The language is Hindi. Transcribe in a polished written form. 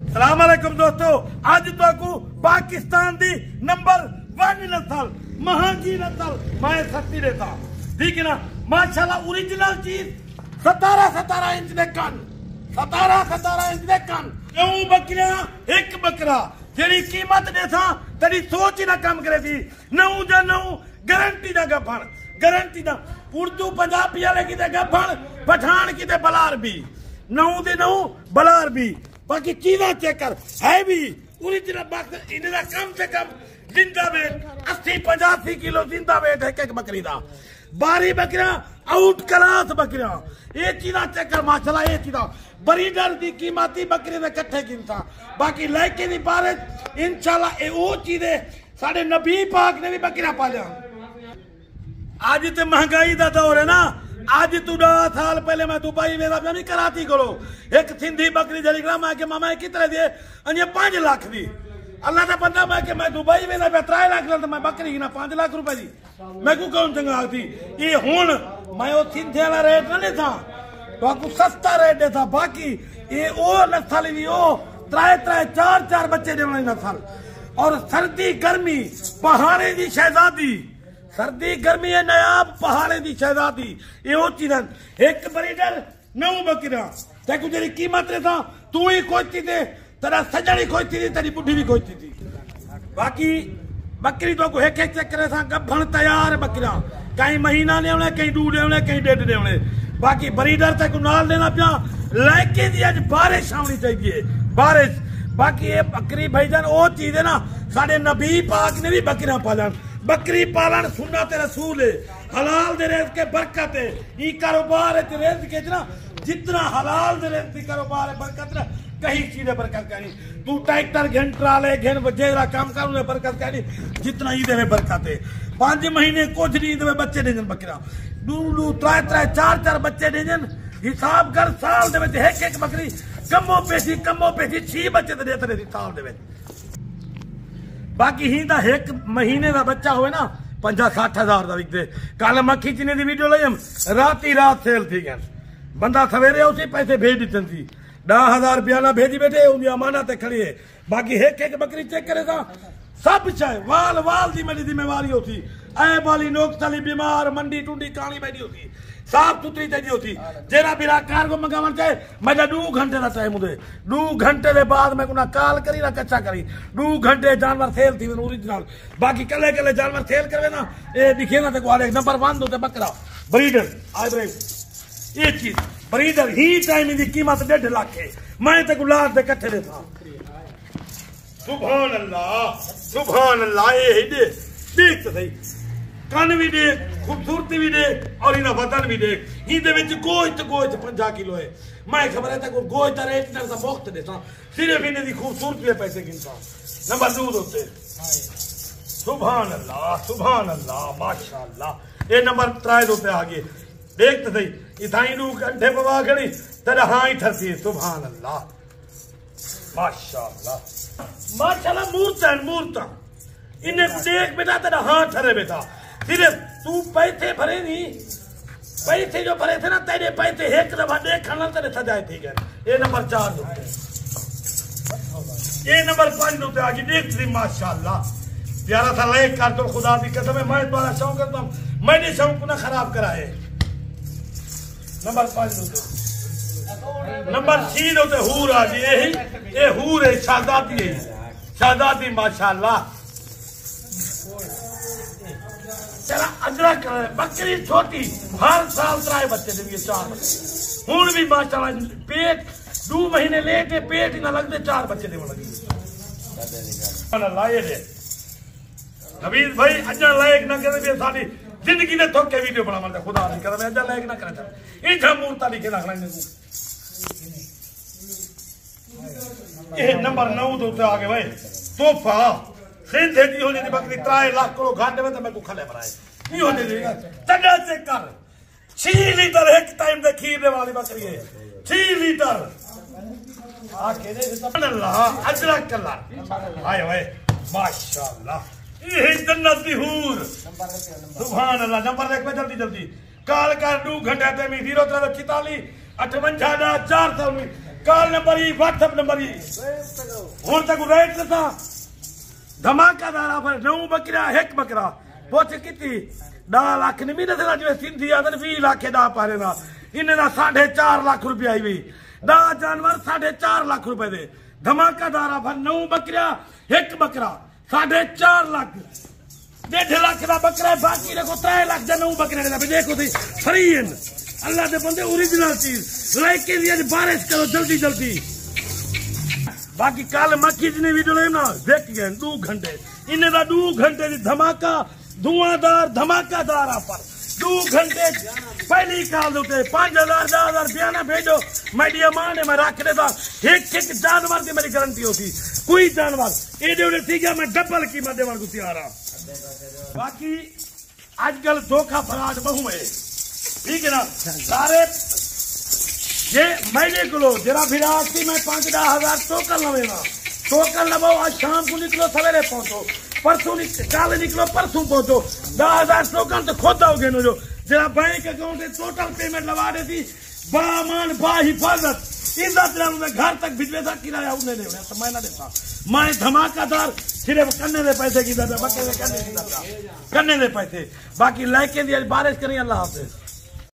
सलाम अलैकुम दोस्तों, आज तो पाकिस्तान दी नंबर 1 नस्ल महंगी नस्ल मैं सस्ती देता, ठीक है ना। माशाल्लाह ओरिजिनल चीज 17 इंच दे कन, 17 इंच दे कन, 9 बकरियां एक बकरा, जेडी कीमत देता तेरी सोच ही ना कम करे थी। 9 जा 9 गारंटी दा गफण, गारंटी दा उर्दू पंजाबी वाले की गफण, पठान की बलार भी 9 दे 9 बलार भी। बाकी चीजा चेक कर है भी ओरिजिनल बक्स, इनका कम से कम जिंदा वेट 80-85 किलो जिंदा वेट है एक बकरी दा। 12 बकरियां आउट क्लास बकरियां, ये चीजा चेक कर माशाल्लाह। ये चीजा ब्रीडर दी कीमती बकरी दे कट्ठे गिनता, बाकी लड़के दी बारे इंशाल्लाह ये वो चीजें साडे नबी पाक ने भी बकरियां पालिया। आज ते महंगाई दा दौर है ना, आज तू 10 साल पहले मैं दुबई में नहीं कराची को एक सिंधी बकरी जरी मैं के मामा कितने दिए अन्य 5 लाख दी। अल्लाह का बंदा मैं दुबई में 3 लाख तो मैं बकरी ना 5 लाख रुपए दी मैं को कौन चंगा थी। ये हुन मैं वो सिंधे वाला रेट ना देता तो आपको सस्ता रेट देता। बाकी ये ओ नस्ल भी ओ 3-4 बच्चे देने वाली नस्ल। और सर्दी गर्मी पहाड़े की शहजादी, सर्दी गर्मी है नयाब पहाड़े की शहजादी, ये वो चीज एक ब्रीडर 9 बकरियां तेको जेरी कीमत था तू ही खोजती थे, तेरा सजनी खोजती थी, तेरी बुढ़ी भी खोजती थी। बाकी बकरी तो एक चक्कर था गभण तैयार बकरियां, कहीं महीना ने होने, कहीं 2 ने, कहीं 1.5 ने होने। बाकी ब्रीडर तेको नाल लेना पिया लैके दी अज बारिश आनी चाहिए, बारिश। बाकी ये बकरी भाईजान वो चीज है ना, साडे नबी पाक ने भी बकरियां पालन, बकरी पालन सुन्नत रसूल है, हलाल दे रिज़्क़ के बरकत है। ई कारोबार है रिज़्क़ के ना, जितना हलाल दे रिज़्क़ की कारोबार है बरकत ना, कहीं चीजें बरकत करी। तू ट्रैक्टर घेन ट्राले घेन जेरा काम कर उन्हें बरकत करी, जितना ईद में बरकत है। 5 महीने कुछ नहीं ईद में बच्चे देजन बकरा 2 3 4 बच्चे देजन, हिसाब कर साल दे विच एक बकरी कमो पेशी 6 बच्चे तो देते रही साल दे विच। बाकी ही दा एक महीने का बच्चा हुए ना 50-60 हजार का विकते। कल मक्खी चीनी की वीडियो लाई रात सेल थी गया, बंदा सवेरे उसी पैसे भेज दी थी 10,000 रुपया ना भेजी बैठे उनकी अमानत खड़ी है। बाकी एक बकरी चेक करे था सब चाहे वाल दी मेरी जिम्मेवारी होती, ऐब वाली नोक साली बीमार मंडी टूंडी कानी बैठी होती, साफ सुथरी चाहिए होती। जेरा बिरा कार को मंगावन चाहे मैं 2 घंटे का टाइम मुझे 2 घंटे के बाद मैं ना काल करी ना कच्चा करी 2 घंटे जानवर सेल थी ओरिजिनल। बाकी कले जानवर सेल करे ना ये दिखे ना तो नंबर 1 होते बकरा ब्रीडर आज ये चीज ब्रीडर ही टाइम की कीमत 1.5 लाख है। मैं तो गुलाब के कट्ठे देता। सुभान अल्लाह ये देख तो सही, कन भी देख, खूबसूरती भी देख और इन्हें वजन भी देख। इहदे विच गोश्त 50 किलो है। मैं खबर है तक गोश्त का रेट ना मुफ्त देता, सिर्फ इन्हें दी खूबसूरती के पैसे गिनता। नंबर 2 होते सुभान अल्लाह माशाअल्लाह। ये नंबर 3 होते आगे देख तो सही, इथाई 2 घंटे पवा खड़ी तेरा हाँ ही ठरती है। सुभान अल्लाह माशाअल्लाह मूर्ता इन्हें देख बेटा तेरा हाँ ठरे बेटा। सिर्फ तू पैसे भरे नहीं, पैसे जो भरे थे ना तेरे पैसे एक दफा देखना तेरे सजाए थे। ये नंबर 4 होते, ये नंबर 5 होते आगे देख सी माशाअल्लाह। प्यारा सा लाइक कर दो, खुदा की कसम है मैं तुम्हारा शौक करता हूँ, मैंने शौक ना खराब कराए। नंबर 5 होते, नंबर 6 होते हूर आज ये हूर है शादाती माशाअल्लाह। चला अजरा कर बकरी छोटी हर साल 3 बच्चे देंगे 4 बच्चे हूं भी माशाअल्लाह। पेट 2 महीने लेके पेट ही ना लगते 4 बच्चे देने लगे। नबीज भाई अजा लायक ना करे सारी जिंदगी ने थोके वीडियो बना मारता खुदा नहीं करे अजा लायक ना करे इधर मूर्ता लिखे रखना इनको। ये नंबर 9 होते आगे भाई तोहफा सिंधे दी होने दी बकरी 3 लाख को घाटे में तो मैं को खले बनाए नहीं होने देगा। तगड़ा से कर 6 लीटर एक टाइम दे खीर दे वाली बकरी है 6 लीटर आके दे अल्लाह अजरा कल्ला आए भाई माशाअल्लाह। ये जन्नत दी हूर सुभान अल्लाह। नंबर देख में जल्दी काल कर 2 घंटे ते में 0344 58 400 कॉल नंबर ही व्हाट्सएप नंबर ही हुन तक रेट दसा धमाकादार ऑफर 9 बकरा 1 बकरा पोच किती 10 लाख नहीं भी दसना जिवें सिंधी आदन 20 लाख 10 पारे ना इन्हें ना 4.5 लाख रुपया आई भी 10 जानवर 4.5 लाख रुपए दे धमाकादार ऑफर 9 बकरा 1 बकरा 4.5 लाख 1.5 लाख का बकरा है बाकी देखो 3 लाख का 9 बकरे का देखो सी फ्री है अल्लाह दे बंदे ओरिजिनल चीज लेके लिए बारिश करो जल्दी जल्दी बाकी कल मक्खी जी ने वीडियो ले ना देख गए 2 घंटे इन्हें 2 घंटे की धमाका धुआंधार धमाकादार ऑफर 2 घंटे पहली कॉल होते 5000 10,000 बयाना भेजो मीडिया माने मैं रख देता एक जानवर की मेरी गारंटी होती कोई जानवर ये ठीक है मैं डबल कीमत देवन को तैयार हाँ बाकी आजकल धोखा फराड बहु है ठीक है ना सारे ये महीने को लो जरा फिराक थी मैं 5-10,000 टोकन लवेगा टोकन लवो आज शाम को निकलो सवेरे पहुंचो परसों कल निकलो परसों पहुंचो 10,000 टोकन तो खुद आओगे नो जो जरा बैंक अकाउंट में टोटल पेमेंट लगा देती बामान बा हिफाजत इज्जत घर तक भिजवे था किराया उन्हें दे तो मैं ना देता मैं धमाकादार सिर्फ करने दे पैसे की दर करने दे पैसे बाकी लाइक के दिया बारिश करें अल्लाह हाफिज।